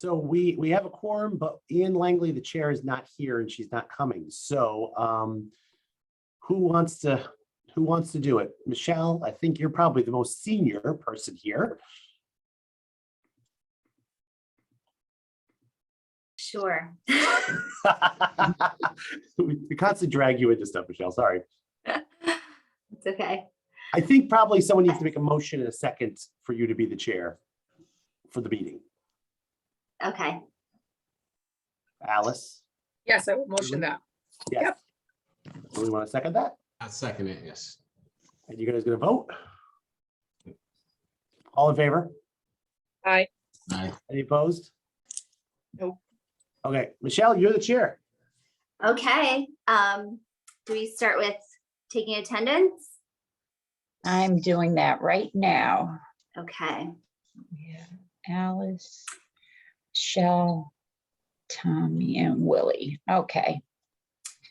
So we have a quorum, but Ian Langley, the chair, is not here and she's not coming. So who wants to do it? Michelle, I think you're probably the most senior person here. Sure. We constantly drag you into stuff, Michelle. Sorry. It's okay. I think probably someone needs to make a motion in a second for you to be the chair for the meeting. Okay. Alice? Yes, I will motion that. Yes. Yep. Do we want to second that? I'll second it, yes. And you guys gonna vote? All in favor? Aye. Aye. Any opposed? Nope. Okay, Michelle, you're the chair. Okay. Do we start with taking attendance? I'm doing that right now. Okay. Yeah, Alice, Michelle, Tommy, and Willie. Okay.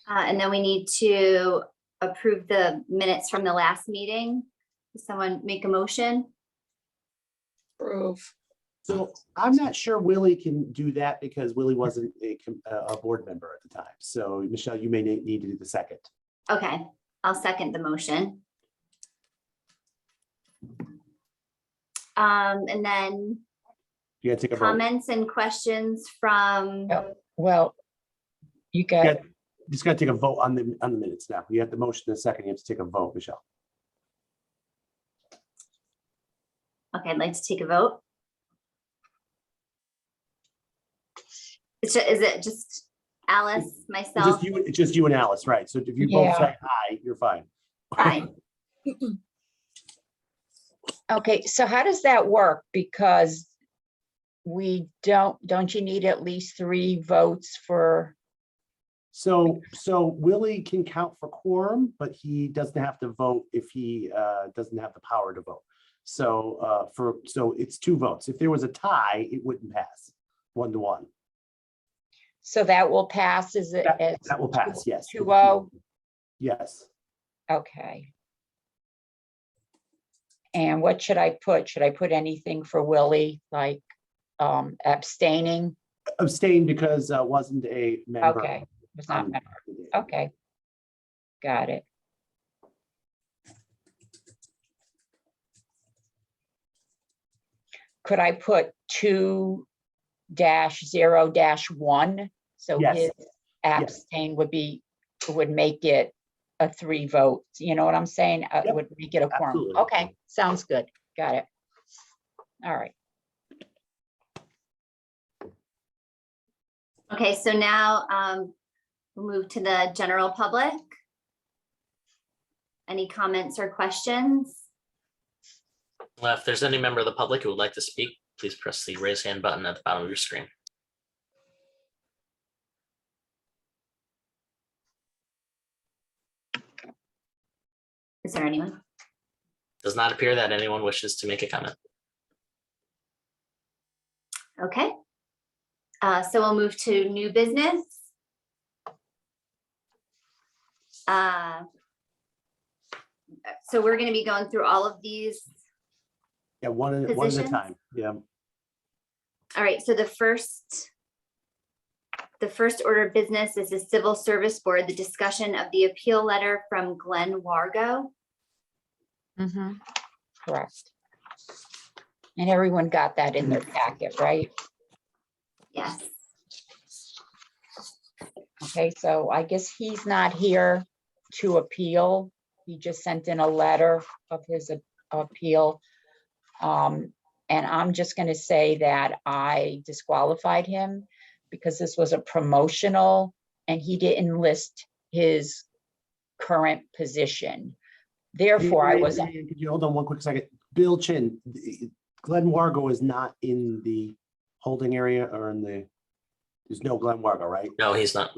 And then we need to approve the minutes from the last meeting. Does someone make a motion? Approve. So I'm not sure Willie can do that because Willie wasn't a board member at the time. So Michelle, you may need to do the second. Okay, I'll second the motion. And then You gotta take a vote. comments and questions from, Well, you got, Yeah. You just gotta take a vote on the minutes now. You have the motion in a second. You have to take a vote, Michelle. okay, I'd like to take a vote. Is it just Alice, It's myself? just you and Alice, right? So if you both Yeah. say aye, you're fine. Fine. okay, so how does that work? Because we don't you need at least 3 votes for, So Willie can count for quorum, but he doesn't have to vote if he doesn't have the power to vote. So so it's 2 votes. If there was a tie, it wouldn't pass 1-1. so that will pass, is it? That will pass, yes. 2-0? Yes. Okay. And what should I put? Should I put anything for Willie, like abstaining? Abstained because wasn't a member. Okay, was not on member. the day. Okay. Got it. Could I put 2-0-1? So Yes. his abstain would make it a 3 vote. You know what I'm saying? Yep, Would make it a quorum. absolutely. Okay, sounds good. Got it. All right. Okay, so now we'll move to the general public. Any comments or questions? If there's any member of the public who would like to speak, please press the raise hand button at the bottom of your screen. Is there anyone? Does not appear that anyone wishes to make a comment. Okay. So we'll move to new business. So we're going to be going through all of these. Yeah, one at a Positions? time. Yeah. All right, so the first order of business is the Civil Service Board, the discussion of the appeal letter from Glenn Wargo. Mhm. Correct. And everyone got that in their packet, right? Yes. Okay, so I guess he's not here to appeal. He just sent in a letter of his appeal. And I'm just going to say that I disqualified him because this was a promotional and he didn't list his current position. Therefore, I was, Could you hold on one quick second? Bill Chin, Glenn Wargo is not in the holding area or there's no Glenn Wargo, right? No, he's not.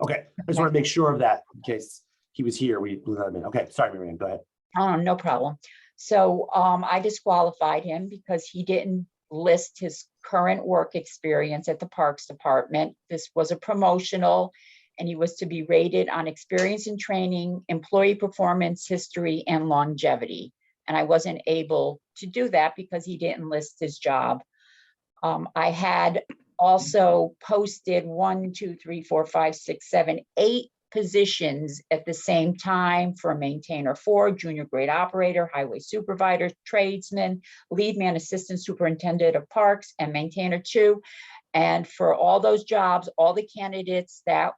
Okay, I just want to make sure of that in case he was here, we let him in. Okay, sorry, Marianne, go ahead. no problem. So I disqualified him because he didn't list his current work experience at the Parks Department. This was a promotional and he was to be rated on experience and training, employee performance, history, and longevity. And I wasn't able to do that because he didn't list his job. I had also posted 1, 2, 3, 4, 5, 6, 7, 8 positions at the same time for maintainer 4, junior grade operator, highway supervisor, tradesman, lead man, assistant superintendent of parks, and maintainer 2. And for all those jobs, all the candidates that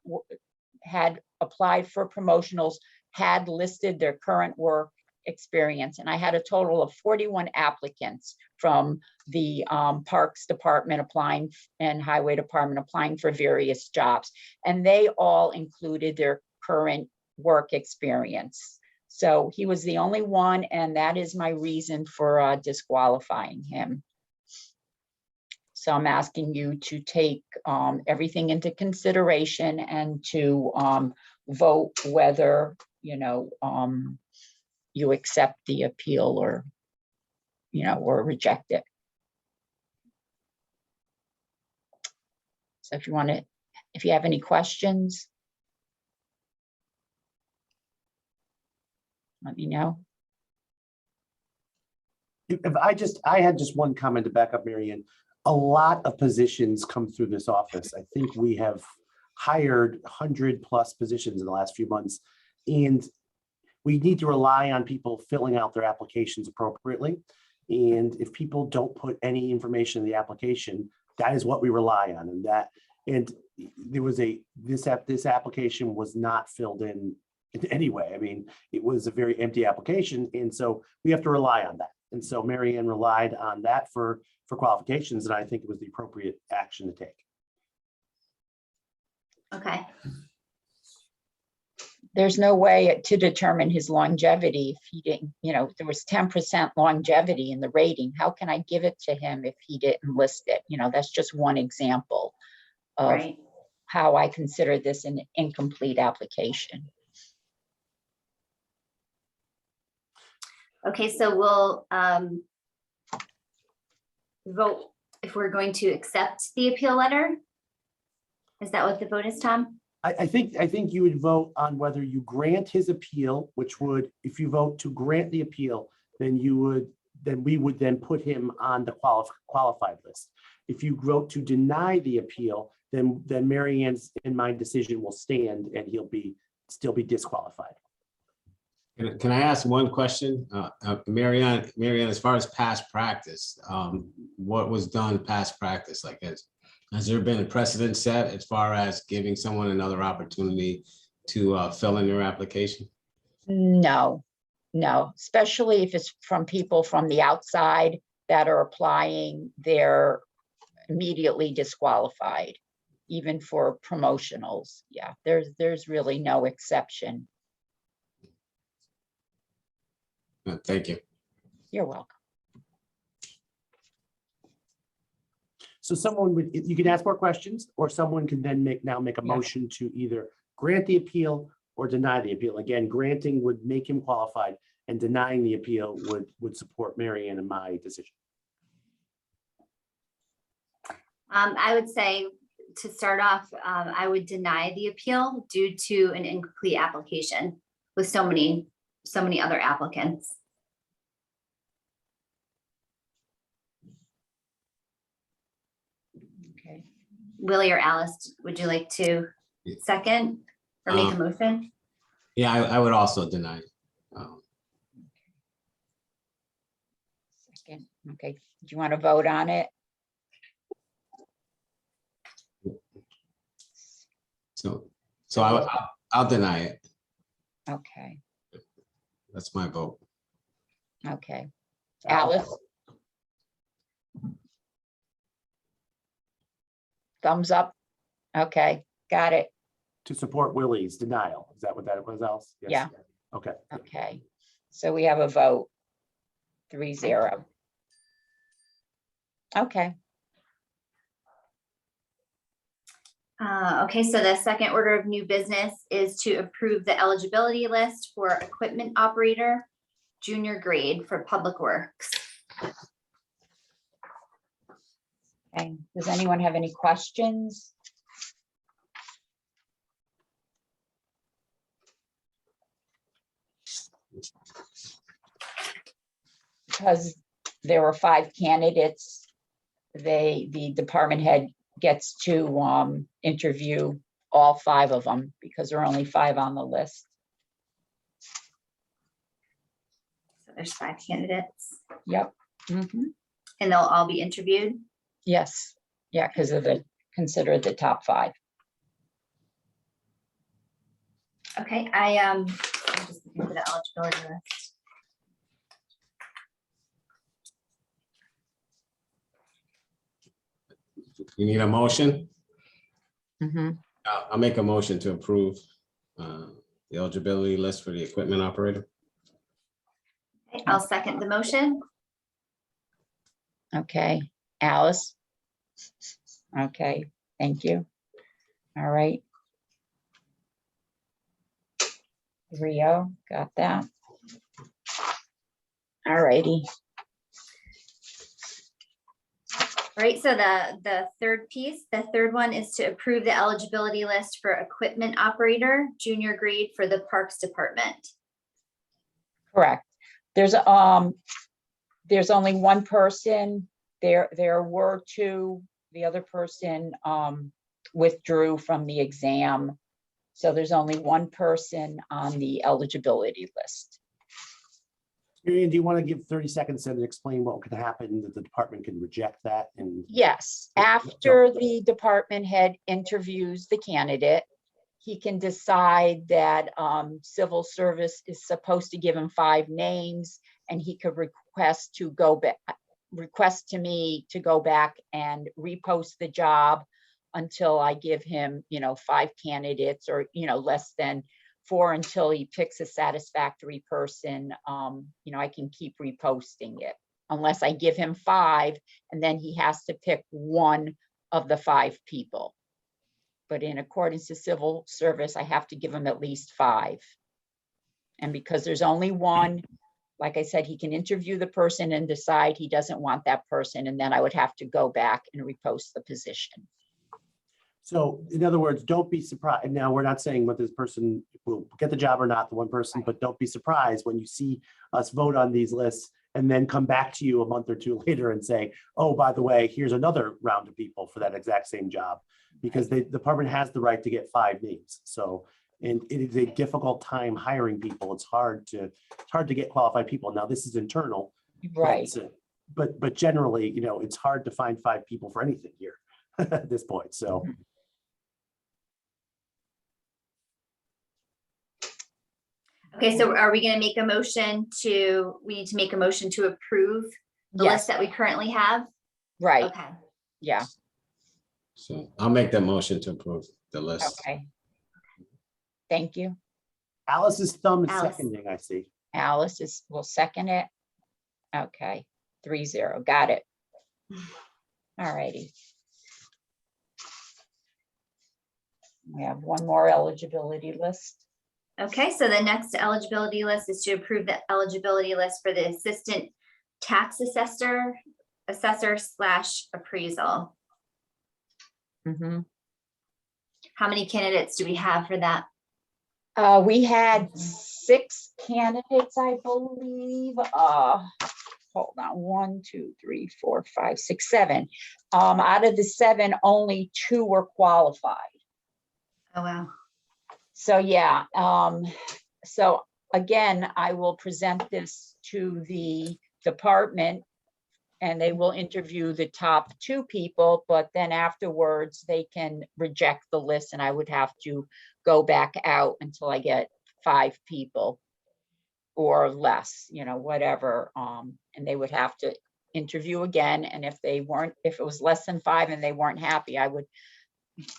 had applied for promotionals had listed their current work experience. And I had a total of 41 applicants from the Parks Department applying and Highway Department applying for various jobs. And they all included their current work experience. So he was the only one, and that is my reason for disqualifying him. So I'm asking you to take everything into consideration and to vote whether, you accept the appeal or, or reject it. So if you have any questions, let me know. I had just one comment to back up, Marianne. A lot of positions come through this office. I think we have hired 100+ positions in the last few months, and we need to rely on people filling out their applications appropriately. And if people don't put any information in the application, that is what we rely on. And there was this application was not filled in any way. I mean, it was a very empty application, and so we have to rely on that. And so Marianne relied on that for qualifications, and I think it was the appropriate action to take. Okay. There's no way to determine his longevity if he didn't, there was 10% longevity in the rating. How can I give it to him if he didn't list it? That's just one example of Right. how I consider this an incomplete application. Okay, so we'll vote if we're going to accept the appeal letter. Is that what the vote is, Tom? I think you would vote on whether you grant his appeal, which would, if you vote to grant the appeal, then we would then put him on the qualified list. If you vote to deny the appeal, then Marianne's and my decision will stand, and he'll still be disqualified. Can I ask one question? Marianne, as far as past practice, what was done past practice? Like, has there been a precedent set as far as giving someone another opportunity to fill in their application? No, especially if it's from people from the outside that are applying, they're immediately disqualified, even for promotionals. Yeah, there's really no exception. Thank you. You're welcome. So you can ask more questions, or someone can then make a motion to either grant the appeal or deny the appeal. Again, granting would make him qualified, and denying the appeal would support Marianne and my decision. I would say to start off, I would deny the appeal due to an incomplete application with so many other applicants. Okay. Willie or Alice, would you like to second or make a motion? Yeah, I would also deny. Second. Okay. Do you want to vote on it? So I'll deny it. Okay. That's my vote. Okay. Alice? Thumbs up? Okay, got it. To support Willie's denial. Is that what that was, Alice? Yes. Yeah. Okay. Okay, so we have a vote, 3-0. Okay, Okay, so the second order of new business is to approve the eligibility list for equipment operator, junior grade for Public Works. okay. Does anyone have any questions? Because there were 5 candidates, the department head gets to interview all 5 of them because there are only 5 on the list. So there's 5 candidates Yep. Mhm. and they'll all be interviewed. Yes, yeah, because of considered the top 5. Okay, I'm just looking for the eligibility list. You need a motion? Mhm. I'll make a motion to approve the eligibility list for the equipment operator. Okay, I'll second the motion. Okay, Alice? Okay, thank you. All right. Rio, got that. All righty. Right, so the third piece, the third one is to approve the eligibility list for equipment operator, junior grade for the Parks Department. Correct. There's only one person. There were 2. The other person withdrew from the exam. So there's only one person on the eligibility list. Marion, do you want to give 30 seconds and explain what could happen, that the department can reject that? And Yes, after the department head interviews the candidate, he can decide that civil service is supposed to give him 5 names, and he could request to me to go back and repost the job until I give him, 5 candidates, or, less than 4, until he picks a satisfactory person. I can keep reposting it unless I give him 5, and then he has to pick one of the 5 people. But in accordance to civil service, I have to give him at least 5. And because there's only one, like I said, he can interview the person and decide he doesn't want that person, and then I would have to go back and repost the position. so, in other words, don't be surprised. Now, we're not saying whether this person will get the job or not, the one person, but don't be surprised when you see us vote on these lists and then come back to you a month or 2 later and say, oh, by the way, here's another round of people for that exact same job, because the department has the right to get 5 names. So, and it is a difficult time hiring people. It's hard to get qualified people. Now, this is internal, Right. but generally, it's hard to find 5 people for anything here at this point. So. Okay, so are we gonna make a motion we need to make a motion to approve the list Yes, that we currently have? right. Okay, Yeah, So I'll make that motion to approve the list. okay. Thank you. Alice's thumb is Alice. seconding, I see. Alice will second it. Okay, 3-0, got it. All righty. We have one more eligibility list. okay, so the next eligibility list is to approve the eligibility list for the assistant tax assessor / appraisal. Mhm. How many candidates do we have for that? We had 6 candidates, I believe. Hold on, 1, 2, 3, 4, 5, 6, 7. Out of the 7, only 2 were qualified. Oh, wow. So, yeah, so again, I will present this to the department, and they will interview the top 2 people, but then afterwards they can reject the list, and I would have to go back out until I get 5 people or less, whatever. And they would have to interview again. And if it was less than 5 and they weren't happy, I would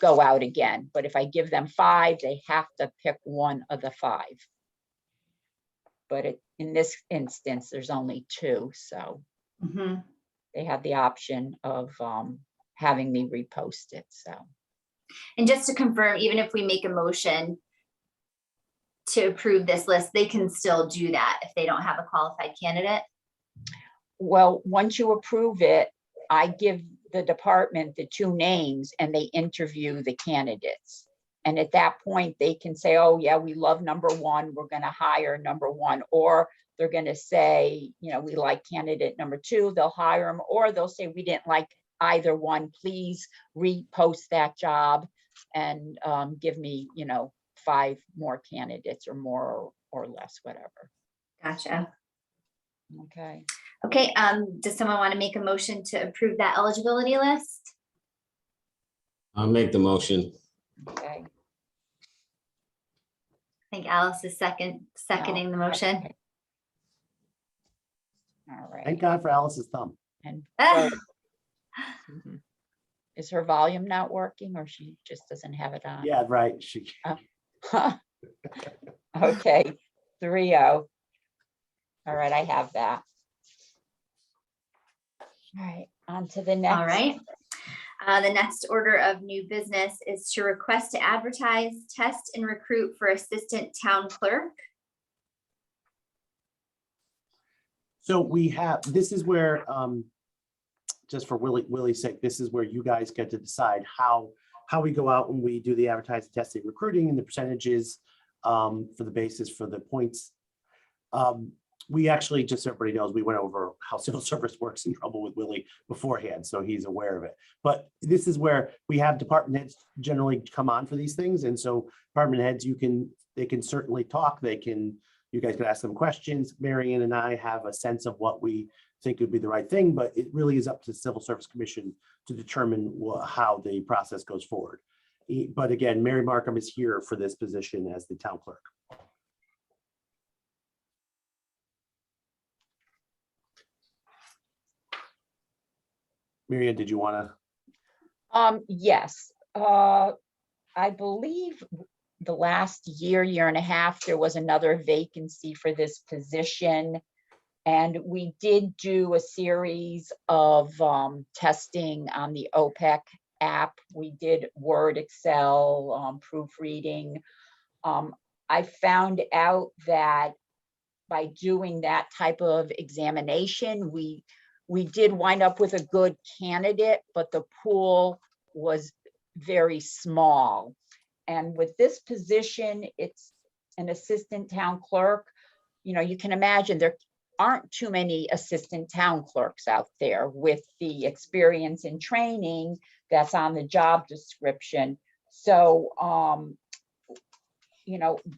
go out again. But if I give them 5, they have to pick one of the 5. But in this instance, there's only 2, so Mhm. they have the option of having me repost it, so. And just to confirm, even if we make a motion to approve this list, they can still do that if they don't have a qualified candidate? Well, once you approve it, I give the department the 2 names and they interview the candidates. And at that point, they can say, oh, yeah, we love number 1, we're going to hire number 1. Or they're going to say, we like candidate number 2, they'll hire them. Or they'll say, we didn't like either one, please repost that job and give me, 5 more candidates or more or less, whatever. Gotcha. Okay. Okay, does someone want to make a motion to approve that eligibility list? I'll make the motion. Okay. I think Alice is seconding the motion. Okay. All right. Thank God for Alice's thumb. And Ah, Mhm. Is her volume not working or she just doesn't have it on? Yeah, right. She, Okay, 3-0. All right, I have that. All right, on to the next. All right. The next order of new business is to request to advertise, test, and recruit for assistant town clerk. so we have, this is where, just for Willie's sake, this is where you guys get to decide how we go out when we do the advertising, testing, recruiting, and the percentages for the basis for the points. We actually, just so everybody knows, we went over how civil service works in trouble with Willie beforehand, so he's aware of it. But this is where we have department heads generally come on for these things, and so department heads, they can certainly talk. You guys can ask them questions. Marion and I have a sense of what we think would be the right thing, but it really is up to the Civil Service Commission to determine how the process goes forward. But again, Mary Markham is here for this position as the town clerk. Marion, did you want to? Yes, I believe the last year and a half, there was another vacancy for this position. And we did do a series of testing on the OPEC app. We did Word, Excel, proofreading. I found out that by doing that type of examination, we did wind up with a good candidate, but the pool was very small. And with this position, it's an assistant town clerk. You can imagine there aren't too many assistant town clerks out there with the experience and training that's on the job description. So,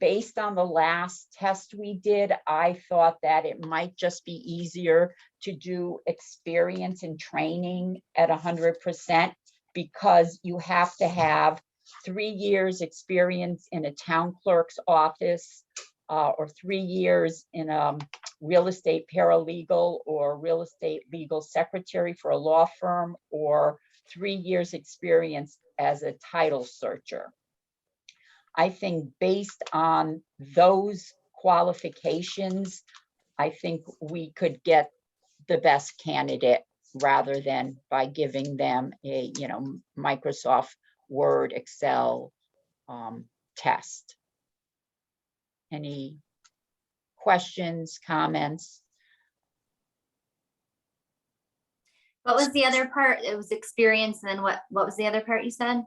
based on the last test we did, I thought that it might just be easier to do experience and training at 100% because you have to have 3 years experience in a town clerk's office or 3 years in a real estate paralegal or real estate legal secretary for a law firm or 3 years experience as a title searcher. I think based on those qualifications, I think we could get the best candidate rather than by giving them a, Microsoft Word, Excel test. Any questions, comments? What was the other part? It was experience, and then what was the other part you said?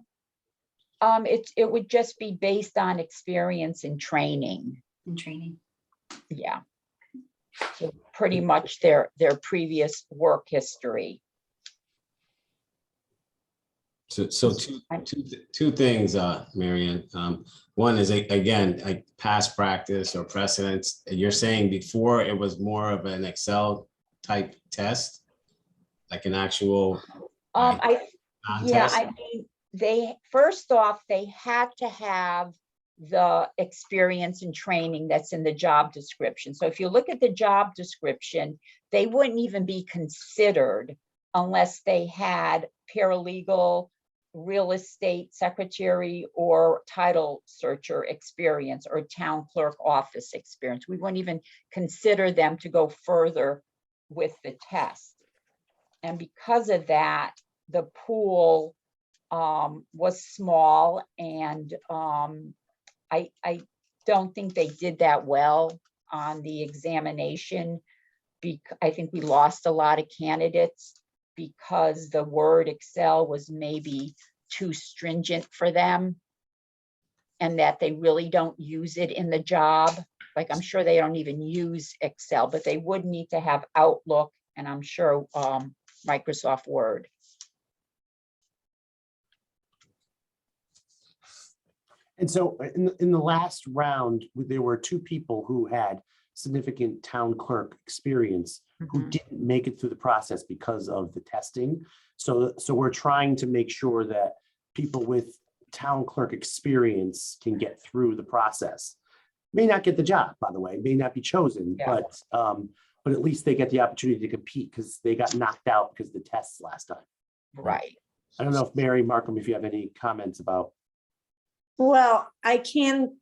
It would just be based on experience and training. In training. Yeah. So pretty much their previous work history. So two things, Marion. One is, again, like past practice or precedents. You're saying before it was more of an Excel type test, like an actual I contest? mean, they first off, they had to have the experience and training that's in the job description. So if you look at the job description, they wouldn't even be considered unless they had paralegal, real estate secretary, or title searcher experience or town clerk office experience. We wouldn't even consider them to go further with the test. And because of that, the pool was small, and I don't think they did that well on the examination. I think we lost a lot of candidates because the Word, Excel was maybe too stringent for them, and that they really don't use it in the job. Like, I'm sure they don't even use Excel, but they would need to have Outlook, and I'm sure Microsoft Word. And so in the last round, there were two people who had significant town clerk experience who Mhm. didn't make it through the process because of the testing. So we're trying to make sure that people with town clerk experience can get through the process. May not get the job, by the way, may not be chosen, Yeah. but at least they get the opportunity to compete because they got knocked out because of the tests last time. Right. I don't know if Mary Markham, if you have any comments about. Well, I can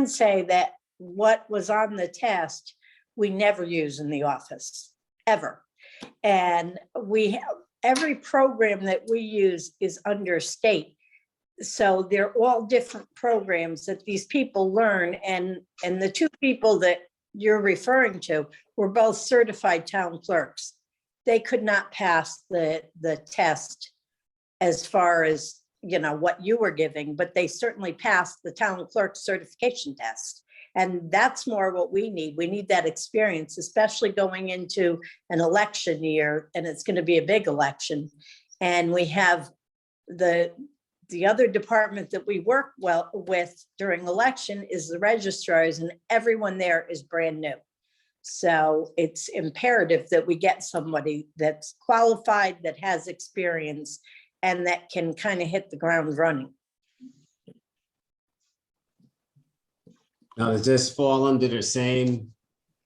say that what was on the test, we never use in the office, ever. And every program that we use is under state. So they're all different programs that these people learn, and the two people that you're referring to were both certified town clerks. They could not pass the test as far as, what you were giving, but they certainly passed the town clerk certification test. And that's more what we need. We need that experience, especially going into an election year, and it's going to be a big election. And we have the other department that we work well with during election is the registrars, and everyone there is brand new. So it's imperative that we get somebody that's qualified, that has experience, and that can kind of hit the ground running. Now, does this fall under the same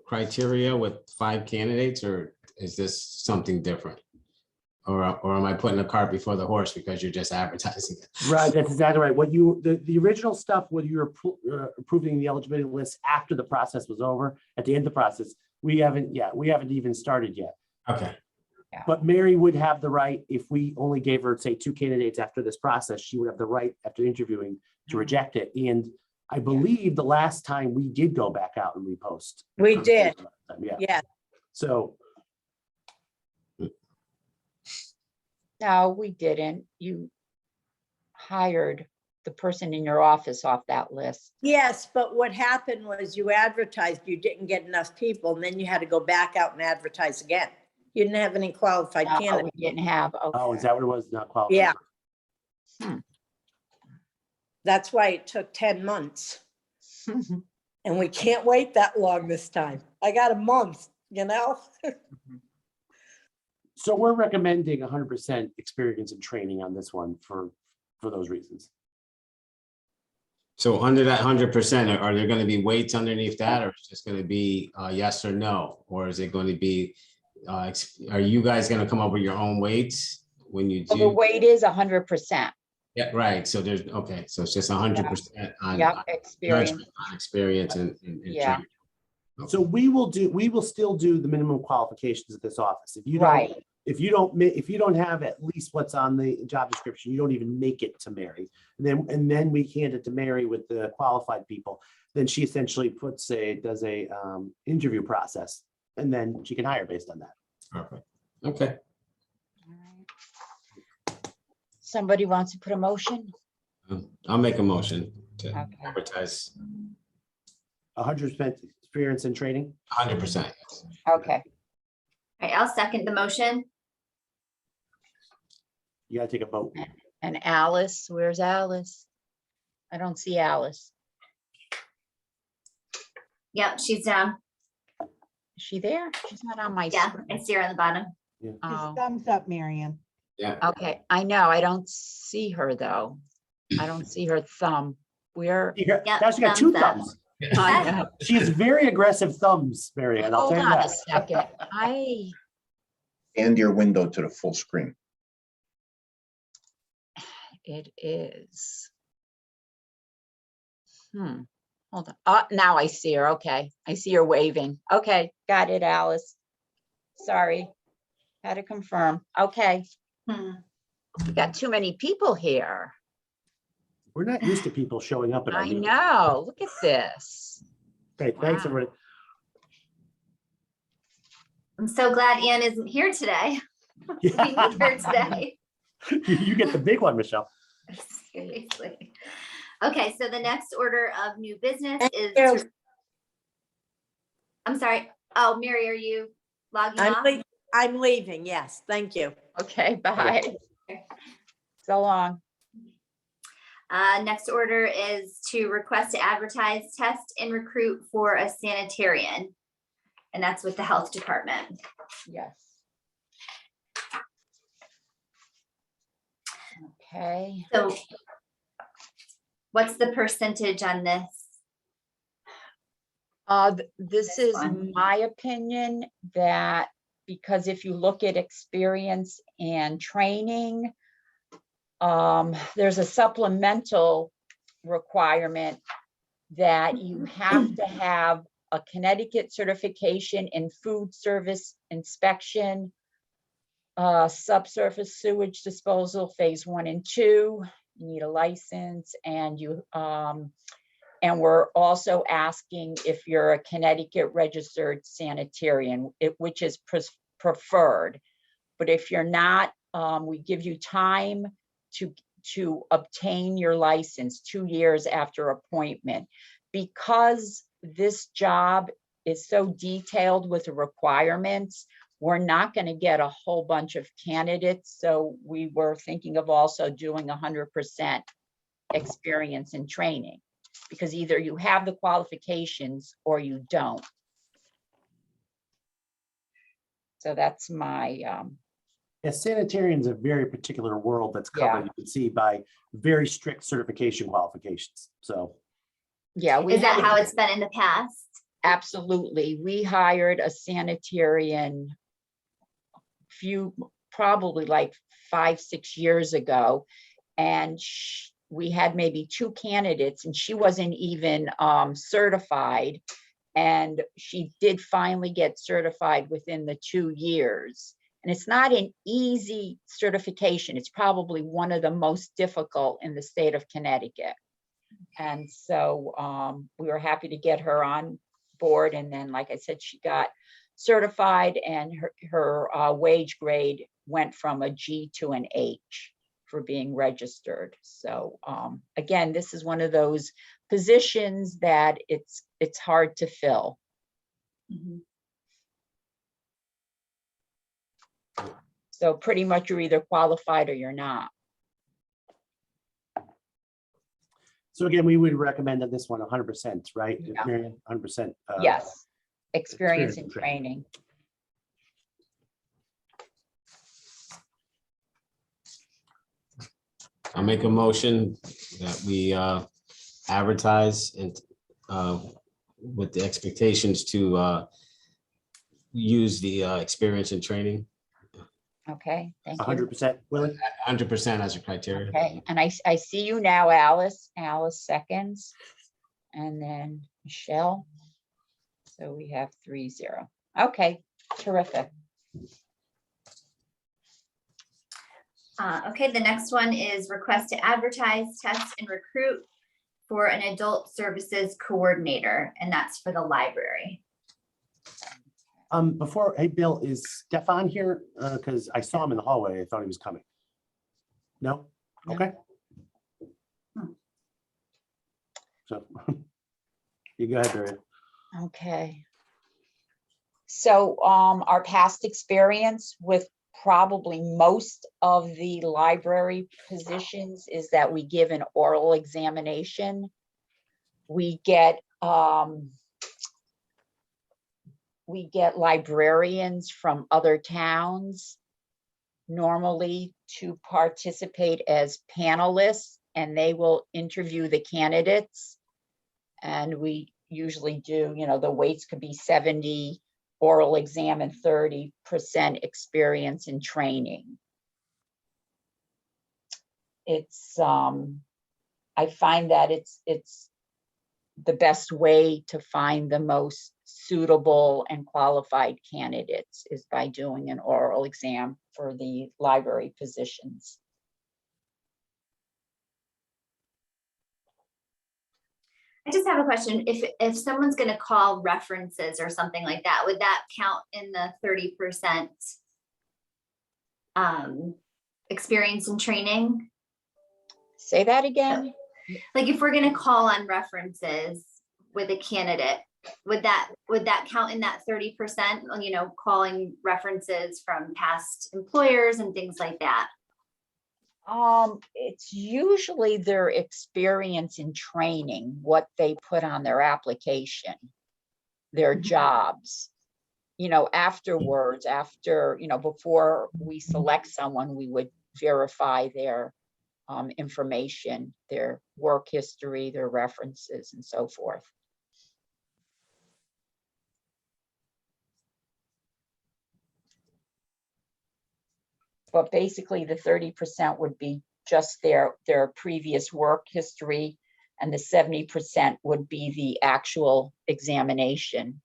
criteria with 5 candidates, or is this something different? Or am I putting the cart before the horse because you're just advertising it? Right, that's exactly right. What the original stuff, when you were approving the eligibility list after the process was over, at the end of the process, we haven't even started yet. Okay, But Mary would have the right, if we only gave her, say, 2 candidates after this process, she would have the right after interviewing to reject it. And I believe the last time we did go back out and repost. We did, Yeah, yeah. so, No, we didn't. You hired the person in your office off that list. Yes, but what happened was you advertised, you didn't get enough people, and then you had to go back out and advertise again. You didn't have any qualified No, candidates. we didn't have. oh, is Okay. that what it was? Not qualified? Yeah. Hmm. That's why it took 10 months. And we can't wait that long this time. I got a month, So we're recommending 100% experience and training on this one for those reasons. so under that 100%, are there going to be weights underneath that, or it's just going to be yes or no? Or is it going to be, are you guys going to come up with your own weights when you So the do? weight is 100%. Yeah, right, so there's, okay, so it's just 100% on Yep, on experience. judgment, on experience and Yeah. training. So we will still do the minimum qualifications at this office. If you don't, Right. if you don't have at least what's on the job description, you don't even make it to Mary. And then we hand it to Mary with the qualified people. Then she essentially does a interview process, and then she can hire based on that. Perfect, okay. Somebody wants to put a motion? I'll make a motion to Okay. advertise 100% experience and training. 100%. Okay. All right, I'll second the motion. You gotta take a vote. And Alice, where's Alice? I don't see Alice. Yep, she's down. Is she there? She's not on my Yeah, screen. I see her on the bottom. Oh, Just thumbs up, Marion. Yeah, okay, I know. I don't see her though. I don't see her thumb. Where? Now she got 2 thumbs up. thumbs. I know. She has very aggressive thumbs, Mary Ann. I'll Hold tell you on a that. second. And your window to the full screen. It is. Hold on. Now I see her. Okay. I see her waving. Okay, got it, Alice. Sorry. Had to confirm. Okay. We got too many people here. We're not used to people showing up at our I meetings. know. Look at this. Okay, thanks, Wow. everybody. I'm so glad Ann isn't here today. We need her today. You get the big one, Michelle. Seriously. Okay, so the next order of new business is. you. I'm sorry. Oh, Mary, are you logging off? I'm leaving, yes, thank you. Okay, bye. So long. Next order is to request to advertise, test, and recruit for a sanitarian. And that's with the health department. Yes. Okay, So what's the percentage on this? this This is one. my opinion that, because if you look at experience and training, there's a supplemental requirement that you have to have a Connecticut certification in food service inspection, subsurface sewage disposal, phase 1 and 2. You need a license, and and we're also asking if you're a Connecticut registered sanitarian, which is preferred. But if you're not, we give you time to obtain your license 2 years after appointment. Because this job is so detailed with the requirements, we're not going to get a whole bunch of candidates. So we were thinking of also doing 100% experience and training, because either you have the qualifications or you don't. So that's my, Yeah, sanitarian is a very particular world that's Yeah. covered, you can see, by very strict certification qualifications. So, yeah. we Is that had- how it's been in the past? Absolutely. We hired a sanitarian probably like 5-6 years ago. And we had maybe 2 candidates, and she wasn't even certified. And she did finally get certified within the 2 years. And it's not an easy certification. It's probably one of the most difficult in the state of Connecticut. And so we were happy to get her on board. And then, like I said, she got certified, and her wage grade went from a G to an H for being registered. So again, this is one of those positions that it's hard to fill. Mhm. So pretty much you're either qualified or you're not. so again, we would recommend on this one 100%, right? Yeah. Marion, 100%. Yes, experience experience and and training. I'll make a motion that we advertise and with the expectations to use the experience and training, Okay, thank you. 100%, Willie? 100% as a criteria. Okay, and I see you now, Alice. Alice seconds. And then Michelle. So we have 3-0. Okay, terrific. Okay, the next one is request to advertise, test, and recruit for an adult services coordinator, and that's for the library. Before, hey, Bill, is Stefan here? Because I saw him in the hallway. I thought he was coming. No? No. Okay. So, you go ahead, Marion. Okay. So our past experience with probably most of the library positions is that we give an oral examination. We get librarians from other towns normally to participate as panelists, and they will interview the candidates. And we usually do, the weights could be 70 oral exam and 30% experience in training. It's, I find that it's the best way to find the most suitable and qualified candidates is by doing an oral exam for the library positions. I just have a question. If someone's gonna call references or something like that, would that count in the 30% experience and training? Say that again? Like if we're gonna call on references with a candidate, would that count in that 30%, calling references from past employers and things like that? It's usually their experience in training, what they put on their application, their jobs. You know, afterwards, after, you know, before we select someone, we would verify their information, their work history, their references, and so forth. But basically, the 30% would be just their previous work history, and the 70% would be the actual examination.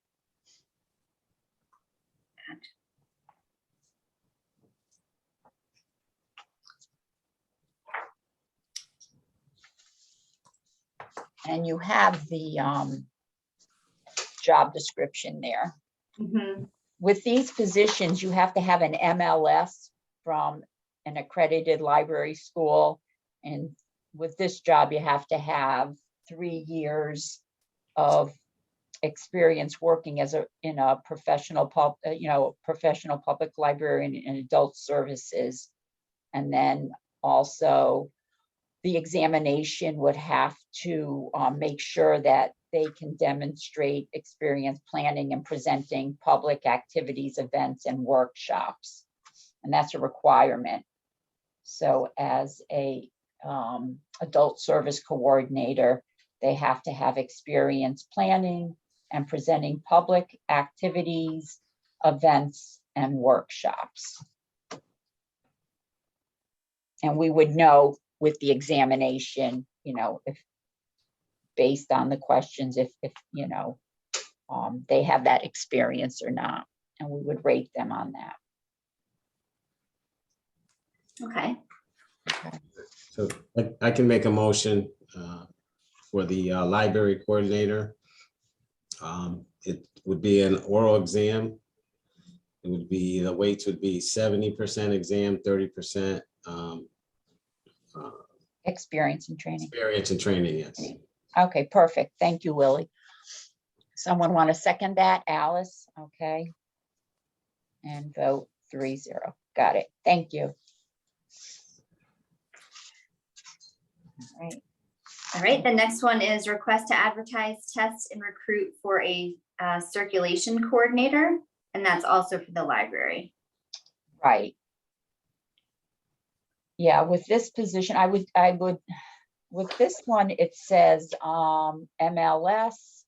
And you have the job description there. Mhm. With these positions, you have to have an MLS from an accredited library school. And with this job, you have to have 3 years of experience working as in a professional professional public librarian in adult services. And then also the examination would have to make sure that they can demonstrate experience planning and presenting public activities, events, and workshops. And that's a requirement. So as a adult service coordinator, they have to have experience planning and presenting public activities, events, and workshops. And we would know with the examination, you know, if based on the questions, if you know, they have that experience or not, and we would rate them on that. Okay, So I can make a motion for the library coordinator. It would be an oral exam. It would be, the weights would be 70% exam, 30% Experience and training. experience and training, yes. Okay, perfect. Thank you, Willie. Someone want to second that? Alice? Okay. And vote 3-0. Got it. Thank you. All right. all right. The next one is request to advertise, test, and recruit for a circulation coordinator. And that's also for the library. Right. Yeah, with this position, I would, with this one, it says MLS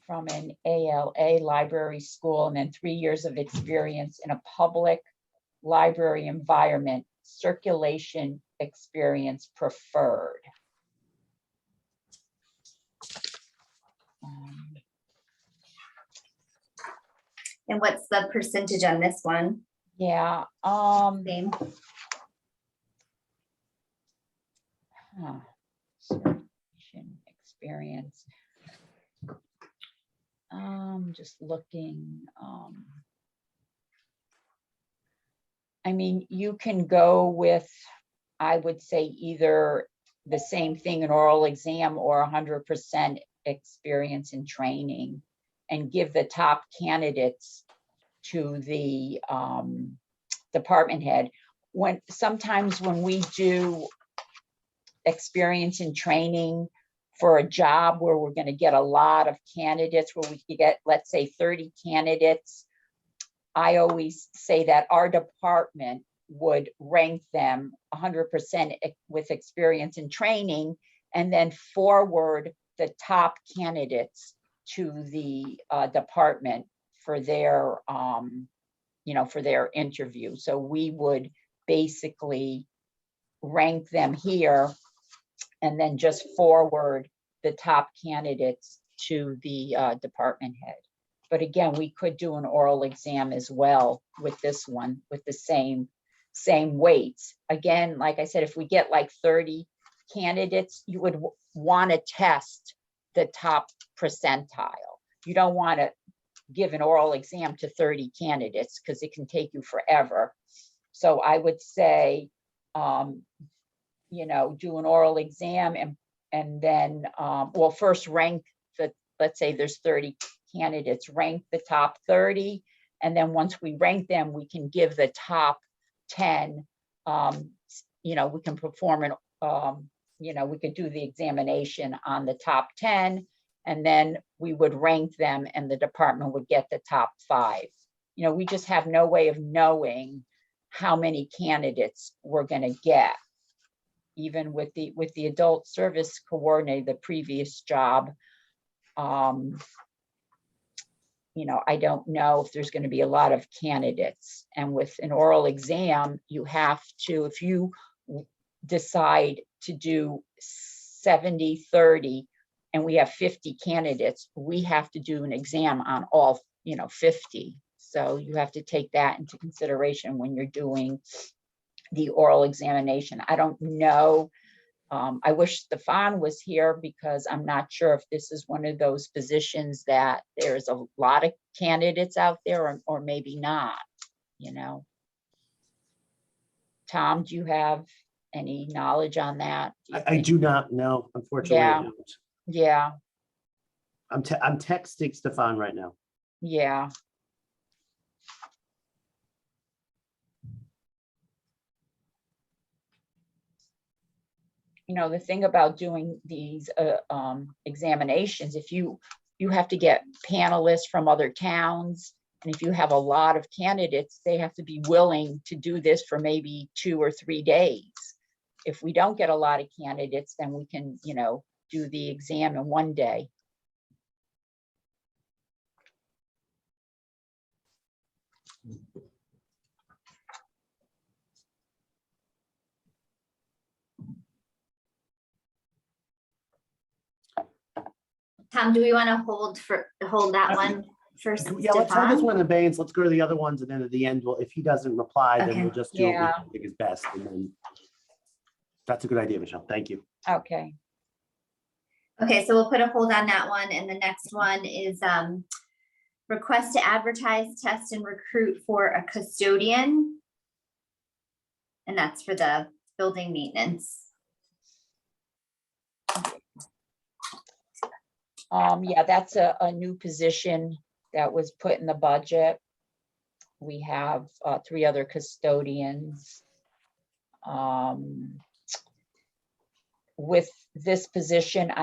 from an ALA library school, and then 3 years of experience in a public library environment, circulation experience preferred. And what's the percentage on this one? Yeah, Same. circulation experience. Just looking, I mean, you can go with, I would say, either the same thing, an oral exam, or 100% experience in training, and give the top candidates to the department head. Sometimes when we do experience in training for a job where we're going to get a lot of candidates, where we could get, let's say, 30 candidates, I always say that our department would rank them 100% with experience in training, and then forward the top candidates to the department for their, for their interview. So we would basically rank them here and then just forward the top candidates to the department head. But again, we could do an oral exam as well with this one, with the same weights. Again, like I said, if we get like 30 candidates, you would want to test the top percentile. You don't want to give an oral exam to 30 candidates because it can take you forever. So I would say, do an oral exam and then, first rank let's say there's 30 candidates, rank the top 30. And then once we rank them, we can give the top 10, we can perform an, we could do the examination on the top 10, and then we would rank them and the department would get the top 5. We just have no way of knowing how many candidates we're going to get. Even with the adult service coordinator, the previous job, I don't know if there's going to be a lot of candidates. And with an oral exam, you have to, if you decide to do 70-30 and we have 50 candidates, we have to do an exam on all, 50. So you have to take that into consideration when you're doing the oral examination. I don't know. I wish Stefan was here because I'm not sure if this is one of those positions that there's a lot of candidates out there or maybe not, Tom, do you have any knowledge on that? I do not know, unfortunately. I Yeah. don't. Yeah, I'm texting Stefan right now. yeah. The thing about doing these examinations, if you have to get panelists from other towns, and if you have a lot of candidates, they have to be willing to do this for maybe 2 or 3 days. If we don't get a lot of candidates, then we can, do the exam in 1 day. Tom, do we want to hold that one for Yeah, let's hold this Stefan? one in abeyance. Let's go to the other ones, and then at the end, if he doesn't reply, then we'll Okay. just do what we Yeah. think is best. And then that's a good idea, Michelle. Thank you. Okay. Okay, so we'll put a hold on that one. And the next one is request to advertise, test, and recruit for a custodian. And that's for the building maintenance. Yeah, that's a new position that was put in the budget. We have 3 other custodians. With this position,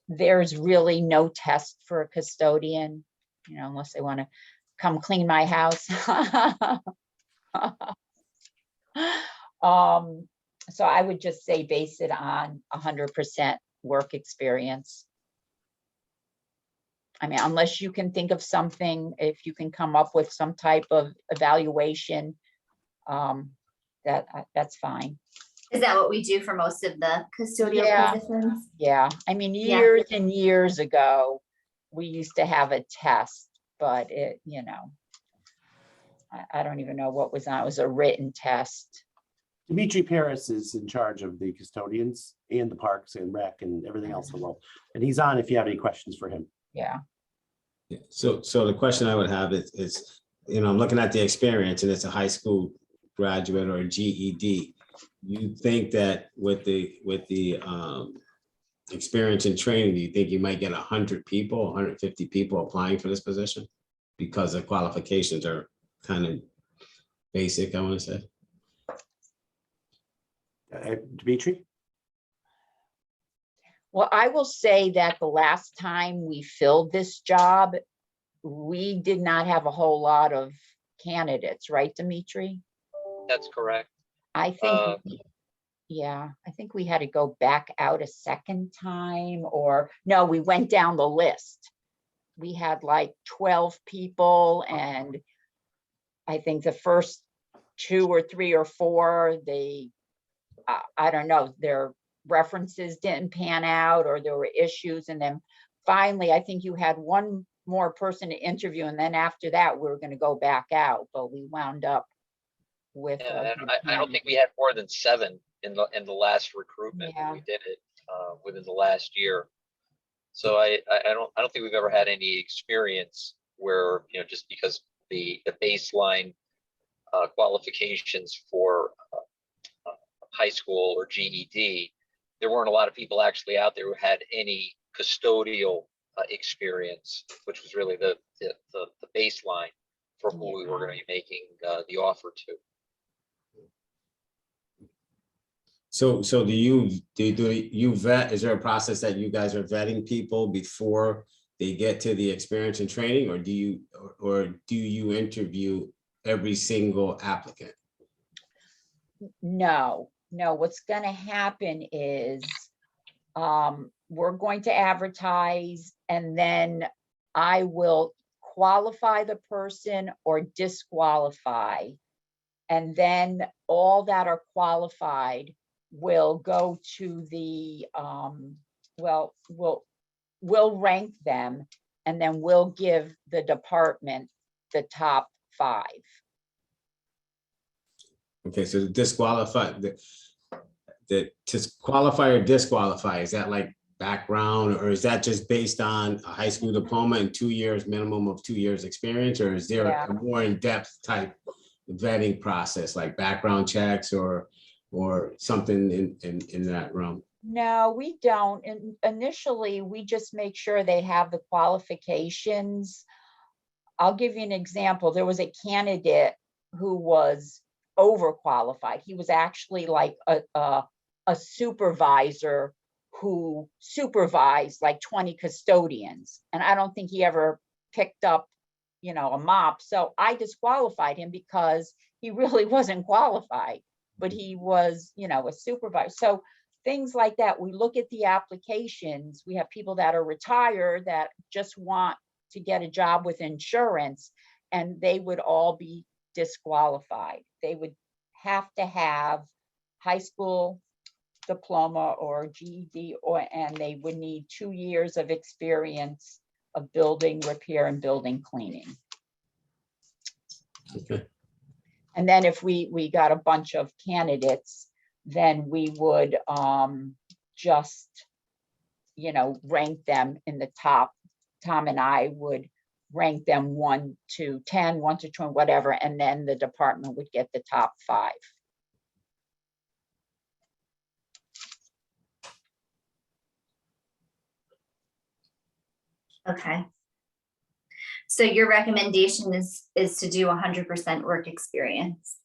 there's really no test for a custodian, unless they want to come clean my house. So I would just say base it on 100% work experience. I mean, unless you can think of something, if you can come up with some type of evaluation, that's fine. Is that what we do for most of the custodial Yeah. positions? Yeah, I mean, Yeah. years and years ago, we used to have a test, but I don't even know what was on. It was a written test. Dimitri Paris is in charge of the custodians and the parks and rec and everything else in the world. And he's on if you have any questions for him. Yeah. Yeah, so the question I would have is, I'm looking at the experience and it's a high school graduate or a GED. You think that with the experience and training, do you think you might get 100 people, 150 people applying for this position? Because the qualifications are kind of basic, I want to say. Dimitri? Well, I will say that the last time we filled this job, we did not have a whole lot of candidates, right, Dimitri? That's correct. I think, yeah, I think we had to go back out a second time, or no, we went down the list. We had like 12 people, and I think the first 2 or 3 or 4, I don't know, their references didn't pan out or there were issues. And then finally, I think you had one more person to interview. And then after that, we were going to go back out, but we wound up with. Yeah, I don't think we had more than 7 in the last recruitment when Yeah. we did it within the last year. So I don't think we've ever had any experience where, just because the baseline qualifications for high school or GED, there weren't a lot of people actually out there who had any custodial experience, which was really the baseline for who we were going to be making the offer to. So do you vet, is there a process that you guys are vetting people before they get to the experience and training, or do you interview every single applicant? No, what's gonna happen is, we're going to advertise, and then I will qualify the person or disqualify. And then all that are qualified will go to the, we'll rank them, and then we'll give the department the top 5. Okay, so to qualify or disqualify, is that like background, or is that just based on a high school diploma and 2 years, minimum of 2 years experience, or is there Yeah. a more in-depth type vetting process, like background checks or something in that realm? No, we don't. And initially, we just make sure they have the qualifications. I'll give you an example. There was a candidate who was overqualified. He was actually like a supervisor who supervised like 20 custodians. And I don't think he ever picked up, a mop. So I disqualified him because he really wasn't qualified, but he was, a supervisor. So things like that. We look at the applications. We have people that are retired that just want to get a job with insurance, and they would all be disqualified. They would have to have high school diploma or GED, and they would need 2 years of experience of building repair and building cleaning. Okay. And then if we got a bunch of candidates, then we would just, rank them in the top. Tom and I would rank them 1 to 10, 1 to 20, whatever, and then the department would get the top 5. Okay. So your recommendation is to do 100% work experience.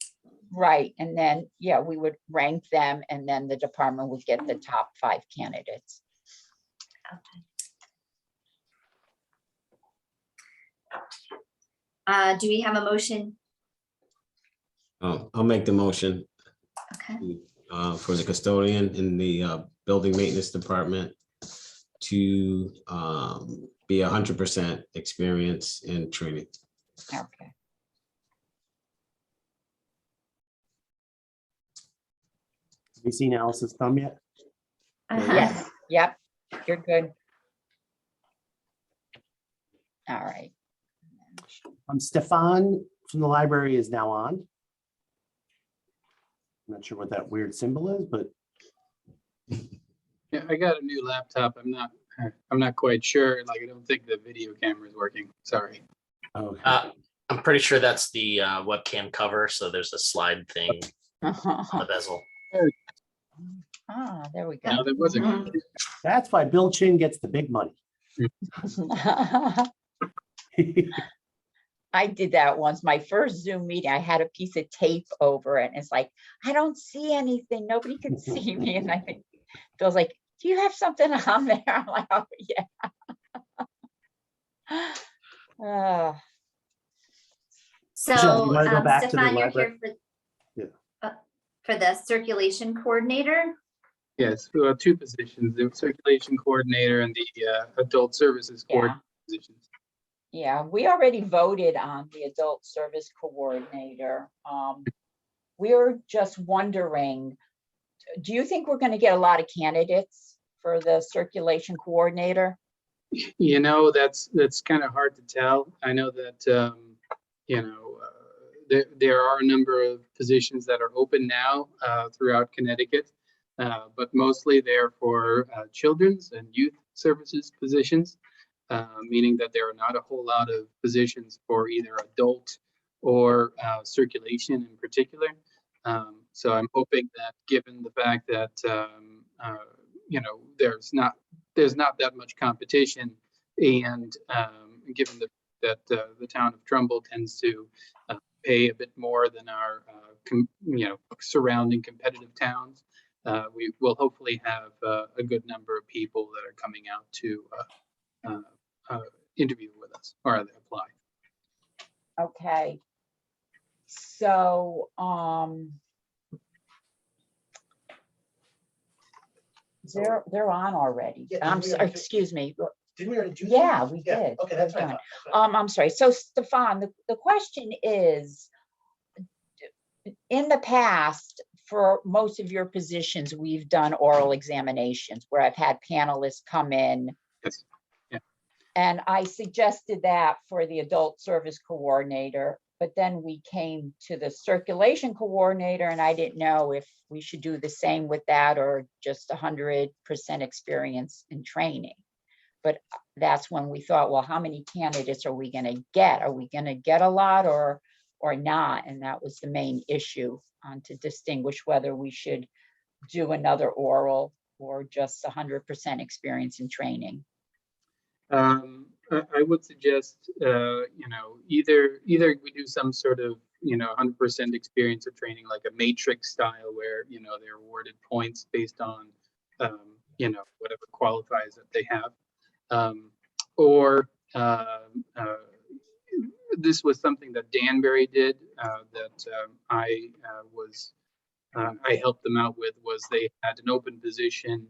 Right, and then, yeah, we would rank them, and then the department would get the top 5 candidates. Do we have a motion? I'll make the motion Okay. for the custodian in the building maintenance department to be 100% experience in training. Okay. Have you seen Alice's thumb yet? Yes, yep, you're good. All right. Stefan from the library is now on. I'm not sure what that weird symbol is, but Yeah, I got a new laptop. I'm not quite sure. Like, I don't think the video camera is working. Sorry. okay. I'm pretty sure that's the webcam cover. So there's a slide thing on the bezel. Ah, there we go. No, that wasn't. Mhm. That's why Bill Chin gets the big money. I did that once. My first Zoom meeting, I had a piece of tape over it. And it's like, I don't see anything. Nobody can see me. And I think Bill's like, do you have something on there? I'm like, oh, yeah. So Michelle, you wanna go back to the Stefan, you're here library? for the circulation coordinator. Yes, 2 positions, the circulation coordinator and the adult services coordinator positions. Yeah, we already voted on the adult service coordinator. We're just wondering, do you think we're going to get a lot of candidates for the circulation coordinator? That's kind of hard to tell. I know that, there are a number of positions that are open now throughout Connecticut, but mostly they're for children's and youth services positions, meaning that there are not a whole lot of positions for either adult or circulation in particular. So I'm hoping that, given the fact that there's not that much competition, and given that the town of Trumbull tends to pay a bit more than our surrounding competitive towns, we will hopefully have a good number of people that are coming out to interview with us or apply. Okay. So, they're on already. Yeah, I'm didn't we sorry, already do- excuse me. Didn't we already do that? Yeah, we Yeah, did. okay, that's They're what I done. thought. I'm sorry. So Stefan, the question is, in the past, for most of your positions, we've done oral examinations where I've had panelists come in. Yes. Yeah. And I suggested that for the adult service coordinator, but then we came to the circulation coordinator and I didn't know if we should do the same with that or just 100% experience in training. But that's when we thought, well, how many candidates are we going to get? Are we going to get a lot or not? And that was the main issue to distinguish whether we should do another oral or just 100% experience in training. I would suggest, either we do some sort of, 100% experience of training, like a matrix style where, they're awarded points based on, whatever qualifies that they have. This was something that Danbury did that I helped them out with, was they had an open position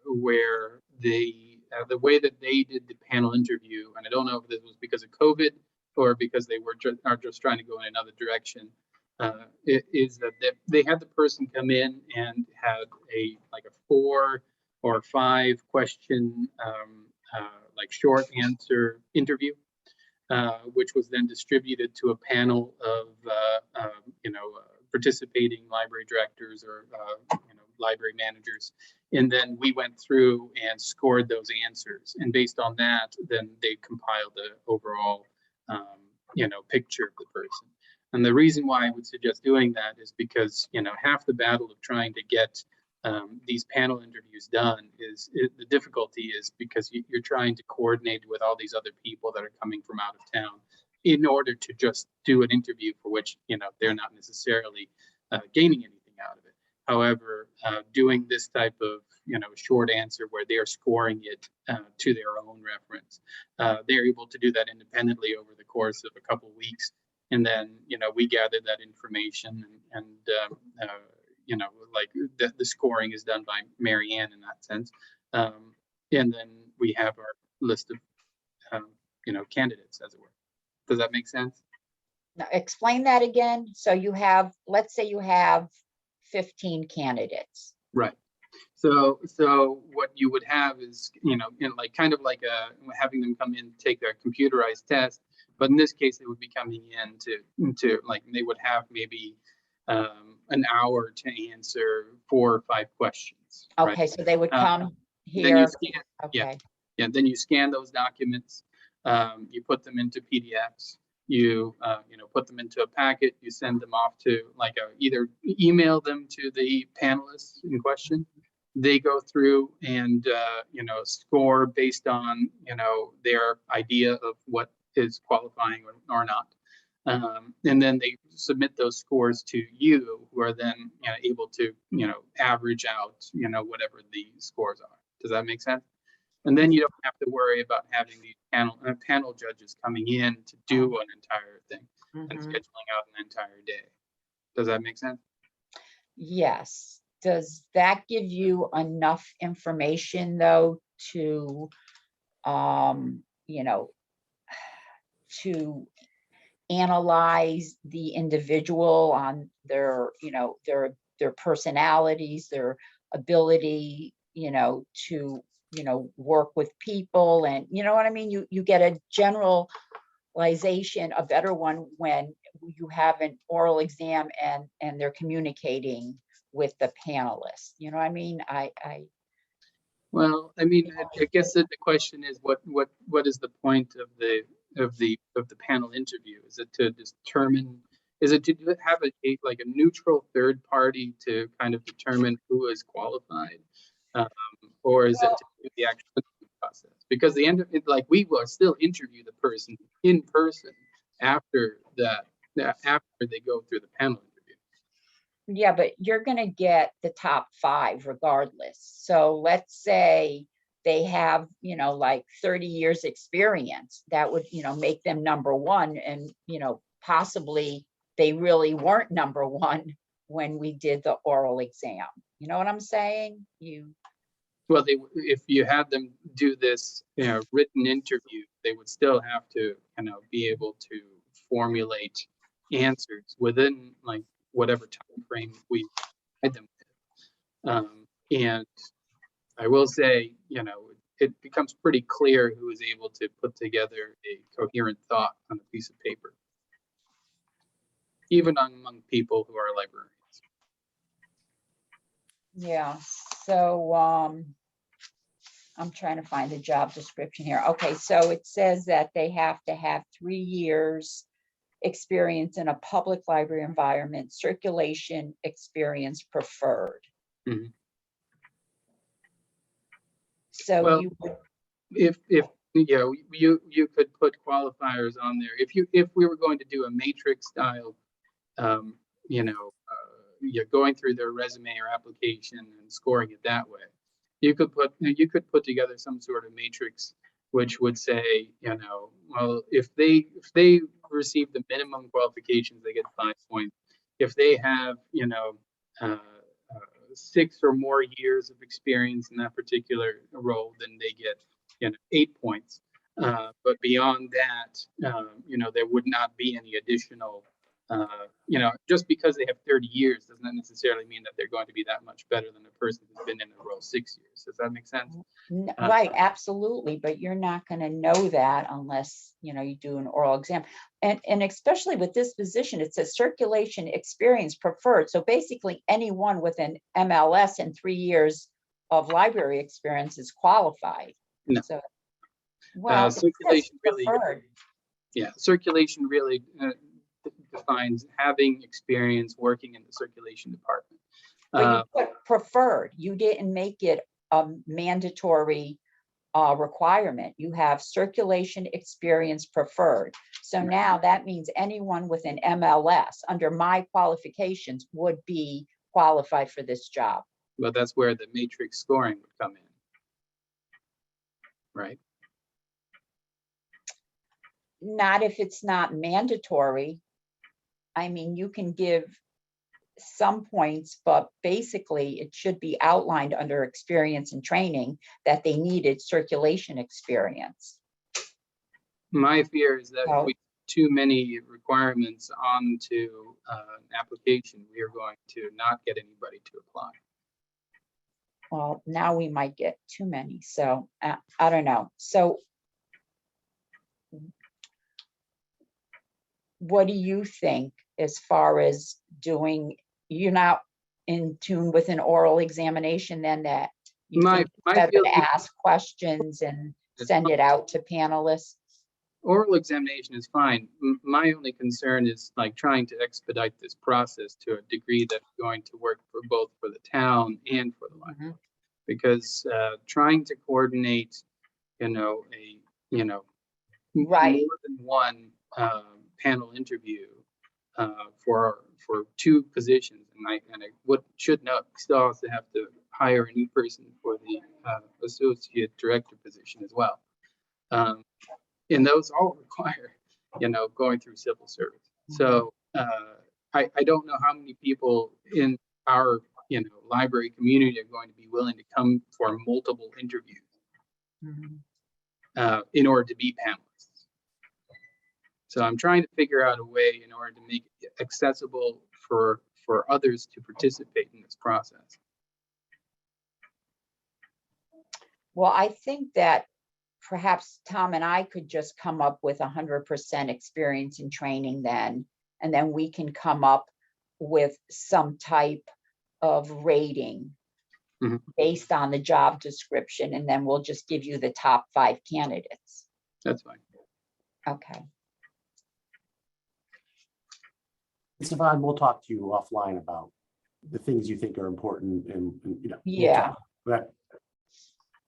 where the way that they did the panel interview, and I don't know if this was because of COVID or because they are just trying to go in another direction, is that they had the person come in and had a 4 or 5 question like short answer interview, which was then distributed to a panel of participating library directors or library managers, and then we went through and scored those answers, and based on that, then they compiled the overall picture of the person. And the reason why I would suggest doing that is because half the battle of trying to get these panel interviews done is the difficulty is because you're trying to coordinate with all these other people that are coming from out of town in order to just do an interview for which they're not necessarily gaining anything out of it. However, doing this type of short answer where they're scoring it to their own reference, they're able to do that independently over the course of a couple of weeks, and then we gather that information and like the scoring is done by Mary Ann in that sense, and then we have our list of candidates, as it were. Does that make sense? Now, explain that again. So you have, let's say you have 15 candidates. Right. So what you would have is, having them come in, take a computerized test, but in this case, they would be coming in to they would have maybe an hour to answer 4 or 5 questions. Okay, right? so they would come Then here. you scan, Okay. yeah, then you scan those documents, you put them into PDFs, you put them into a packet, you send them off to either email them to the panelists in question. They go through and score based on their idea of what is qualifying or not, and then they submit those scores to you, who are then able to average out whatever the scores are. Does that make sense? And then you don't have to worry about having these panel judges coming in to do an entire thing and scheduling out an entire day. Does that make sense? Yes. Does that give you enough information though to, to analyze the individual on their, their personalities, their ability, to, work with people, and you know what I mean? You get a generalization, a better one when you have an oral exam and they're communicating with the panelists. You know what I mean? Well, I mean, I guess that the question is what is the point of the panel interview? Is it to determine? Is it to have a neutral third party to kind of determine who is qualified, or is it to do the actual process? Because the end of it, we will still interview the person in person after that, after they go through the panel interview. Yeah, but you're gonna get the top 5 regardless. So let's say they have, like 30 years experience, that would, make them number 1, and, possibly they really weren't number 1 when we did the oral exam. You know what I'm saying? Well, if you had them do this, written interview, they would still have to, be able to formulate answers within like whatever time frame we had them. And I will say, it becomes pretty clear who is able to put together a coherent thought on a piece of paper, even among people who are librarians. Yeah, so, I'm trying to find the job description here. Okay, so it says that they have to have 3 years experience in a public library environment, circulation experience preferred. Mhm. So Well, you would, if you could put qualifiers on there. If we were going to do a matrix style, you're going through their resume or application and scoring it that way. You could put together some sort of matrix which would say, well, if they receive the minimum qualifications, they get 5 points. If they have, 6 or more years of experience in that particular role, then they get, 8 points. But beyond that, there would not be any additional, just because they have 30 years does not necessarily mean that they're going to be that much better than a person who's been in a role 6 years. Does that make sense? right, absolutely, but you're not gonna know that unless, you do an oral exam. And especially with this position, it says circulation experience preferred. So basically anyone with an MLS and 3 years of library experience is qualified. No. So, well, it says circulation really, preferred. circulation really defines having experience working in the circulation department. But you put preferred, you didn't make it a mandatory requirement. You have circulation experience preferred. So Right. now that means anyone with an MLS under my qualifications would be qualified for this job. But that's where the matrix scoring would come in. Right? Not if it's not mandatory. I mean, you can give some points, but basically it should be outlined under experience and training that they needed circulation experience. My fear is that Well- if we put too many requirements onto an application, we are going to not get anybody to apply. Well, now we might get too many, so I don't know. So what do you think as far as doing, you're not in tune with an oral examination then, that you My think it's better feeling- to ask questions and It's send it out to panelists? Oral examination is fine. My only concern is like trying to expedite this process to a degree that's going to work for both for the town and for the library. Because trying to coordinate, Right. more than one panel interview for 2 positions, and I should note, we still also have to hire a new person for the associate director position as well. And those all require, going through civil service. So I don't know how many people in our, library community are going to be willing to come for multiple interviews in order to be panelists. So I'm trying to figure out a way in order to make it accessible for others to participate in this process. Well, I think that perhaps Tom and I could just come up with 100% experience and training then, and then we can come up with some type of rating Mhm. based on the job description, and then we'll just give you the top 5 candidates. That's fine. Okay. Stefan, we'll talk to you offline about the things you think are important and we'll Yeah. talk. Right.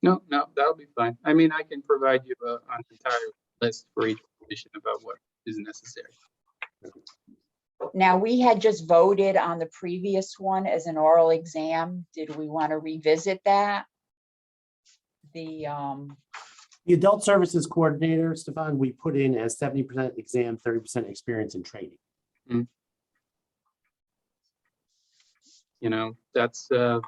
No, that'll be fine. I mean, I can provide you an entire list for each position about what is necessary. Now, we had just voted on the previous one as an oral exam. Did we want to revisit that? The, The adult services coordinator, Stefan, we put in as 70% exam, 30% experience and training. You know, that's yeah,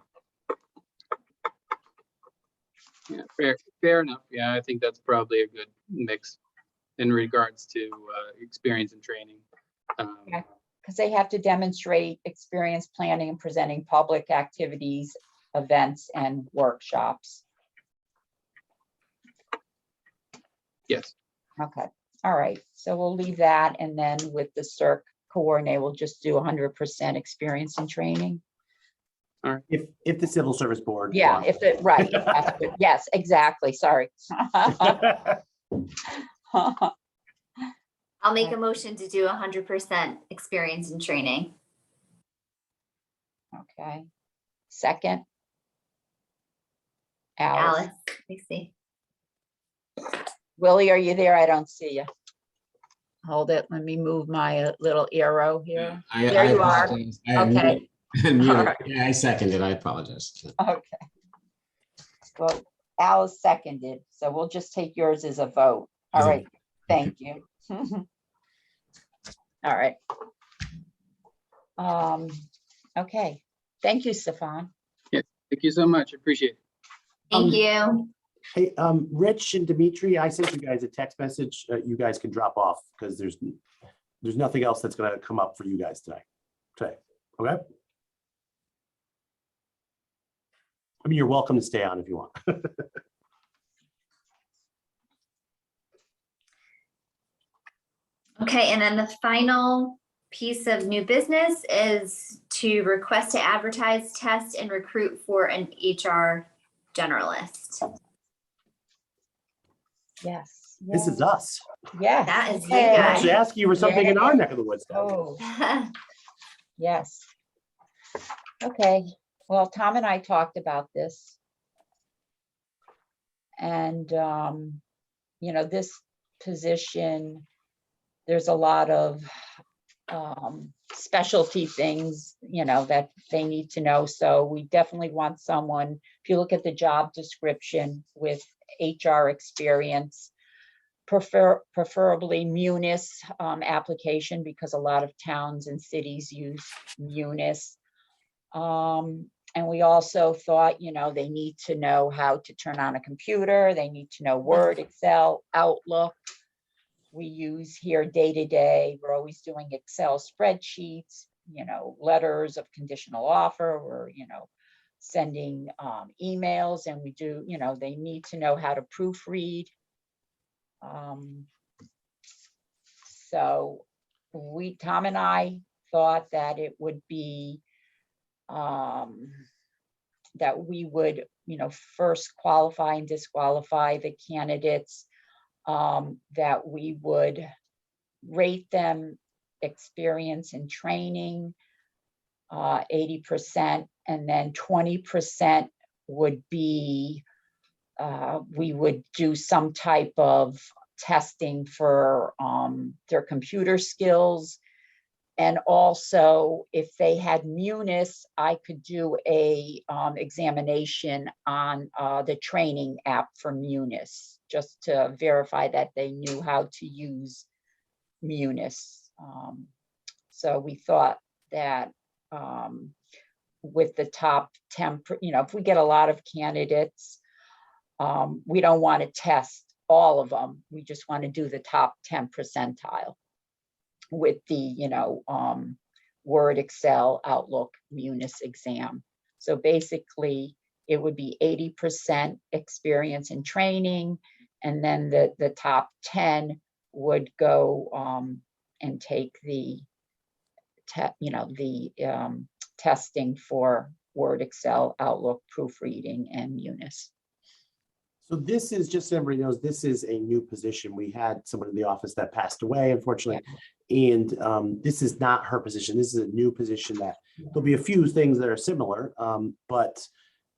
fair enough. Yeah, I think that's probably a good mix in regards to experience and training. Okay. because they have to demonstrate experience planning and presenting public activities, events, and workshops. Yes. Okay, all right, so we'll leave that, and then with the CERC coordinator, we'll just do 100% experience and training. If the civil service board. Yeah, wants. if it, right, that's good. Yes, exactly, sorry. I'll make a motion to do 100% experience and training. Okay, second. Alice. Alice, let me see. Willie, are you there? I don't see you. Hold it, let me move my little arrow here. There you are. apologize. I had Okay. muted. All right. Yeah, I seconded. I apologize. Okay. Well, Alice seconded, so we'll just take yours as a vote. All right, thank you. All right. Okay, thank you, Stefan. Thank you so much. Appreciate it. Thank you. Hey, Rich and Dimitri, I sent you guys a text message. You guys can drop off because there's nothing else that's gonna come up for you guys today. Okay? I mean, you're welcome to stay on if you want. Okay, and then the final piece of new business is to request to advertise, test, and recruit for an HR generalist. Yes. This is us. Yes. That is you okay. I'm guys. actually asking you for something in our neck of the woods. Oh, yes. Okay, well, Tom and I talked about this. And, you know, this position, there's a lot of specialty things, you know, that they need to know. So we definitely want someone, if you look at the job description, with HR experience, preferably Munis application, because a lot of towns and cities use Munis. And we also thought, you know, they need to know how to turn on a computer. They need to know Word, Excel, Outlook. We use here day to day. We're always doing Excel spreadsheets, you know, letters of conditional offer. We're, you know, sending emails, and we do, you know, they need to know how to proofread. So Tom and I thought that it would be that we would, you know, first qualify and disqualify the candidates, that we would rate them experience and training, 80%, and then 20% would be, we would do some type of testing for their computer skills. And also, if they had Munis, I could do a examination on the training app for Munis, just to verify that they knew how to use Munis. So we thought that with the top 10, you know, if we get a lot of candidates, we don't want to test all of them. We just want to do the top 10 percentile with the, you know, Word, Excel, Outlook, Munis exam. So basically, it would be 80% experience and training, and then the top 10 would go and take the, you know, the testing for Word, Excel, Outlook, proofreading, and Munis. So this is, just so everybody knows, this is a new position. We had someone in the office that passed away, unfortunately. And this is not her position. This is a new position that there'll be a few things that are similar, but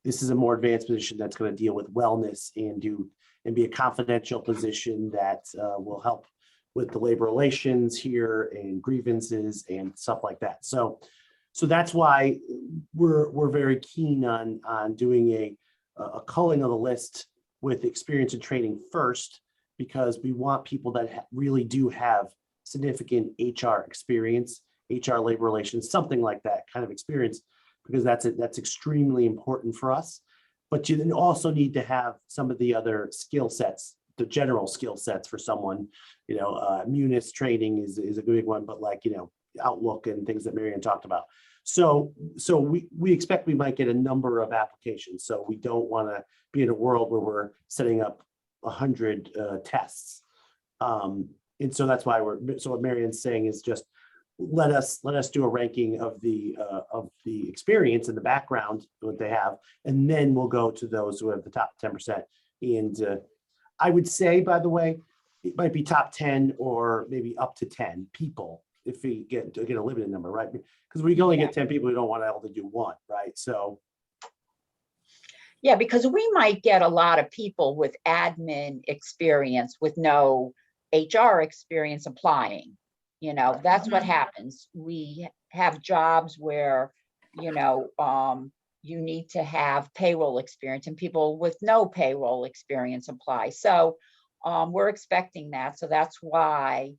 this is a more advanced position that's going to deal with wellness and be a confidential position that will help with the labor relations here and grievances and stuff like that. So that's why we're very keen on doing a culling of the list with experience and training first, because we want people that really do have significant HR experience, HR labor relations, something like that kind of experience, because that's extremely important for us. But you then also need to have some of the other skill sets, the general skill sets for someone, Munis training is a big one, but like, Outlook and things that Marianne talked about. So we expect we might get a number of applications. So we don't want to be in a world where we're setting up 100 tests. And so that's why so what Marianne's saying is just let us do a ranking of the experience and the background, what they have, and then we'll go to those who have the top 10%. And I would say, by the way, it might be top 10 or maybe up to 10 people if we get a limited number, right? Because we can only get 10 people, we don't want to be able to do one, right? So. Yeah, because we might get a lot of people with admin experience with no HR experience applying. That's what happens. We have jobs where, you need to have payroll experience, and people with no payroll experience apply. So we're expecting that. So that's why,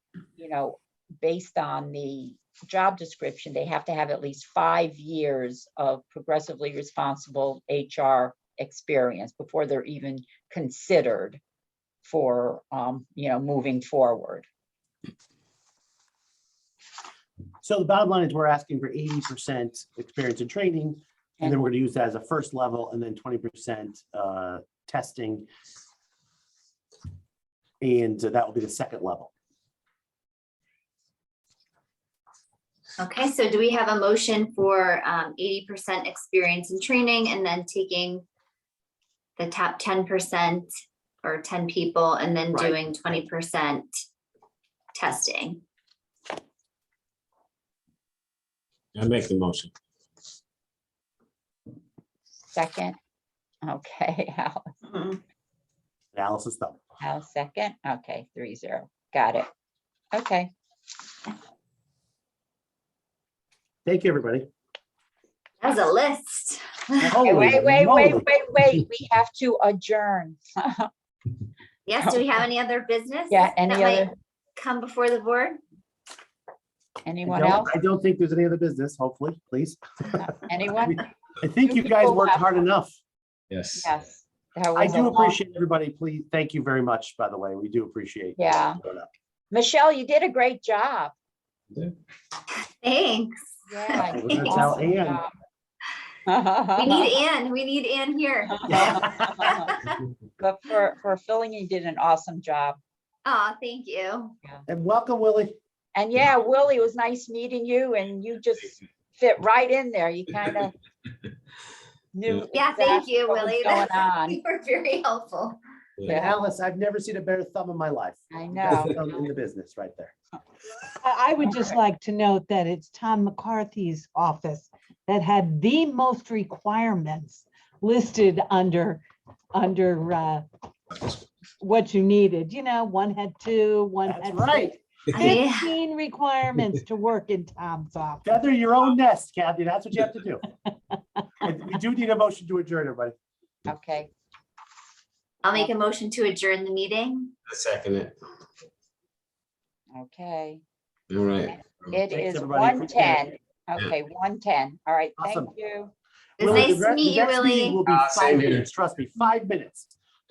based on the job description, they have to have at least 5 years of progressively responsible HR experience before they're even considered for, moving forward. So the bottom line is we're asking for 80% experience in training, and then we're going to use that as a first level, and then 20% testing. And that will be the second level. Okay, so do we have a motion for 80% experience in training and then taking the top 10% or 10 people and then Right. doing 20% testing? I make the motion. Second. Okay, Analysis done. Al second. Okay, 3-0. Got it. Okay. Thank you, everybody. That was a list. Holy Wait. moly. We have to adjourn. Yes, do we have any other business? Yeah, any that might other- come before the board? Anyone else? I don't think there's any other business, hopefully, please. Anyone? I think you guys worked hard enough. Yes. Yes. that I was a do long- appreciate everybody. Please, thank you very much, by the way. We do appreciate. Yeah. Michelle, you did a great job. Thanks. Yeah. We're gonna tell awesome Ann. job. We need Ann here. But for filling, you did an awesome job. Oh, thank you. And welcome, Willie. And yeah, Willie, it was nice meeting you, and you just fit right in there. You kind of knew. Yeah, thank exactly you, what was Willie. Going on. You were very helpful. And Yeah. Alice, I've never seen a better thumb in my life. I Best know. thumb in the business right there. I would just like to note that it's Tom McCarthy's office that had the most requirements listed under what you needed. One had 2, one That's had right. 6. Yeah. 15 requirements to work in Tom's office. Feather your own nest, Kathy. That's what you have to do. And we do need a motion to adjourn, everybody. Okay. I'll make a motion to adjourn the meeting. I second it. Okay. All right. It Thanks, is everybody. Appreciate 1:10. Okay, 1:10. All right, thank Awesome. you. It was Willie, nice the to meet you, next meeting Willie. will be Same 5 here. minutes. Trust me, 5 minutes.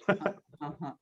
Uh-huh.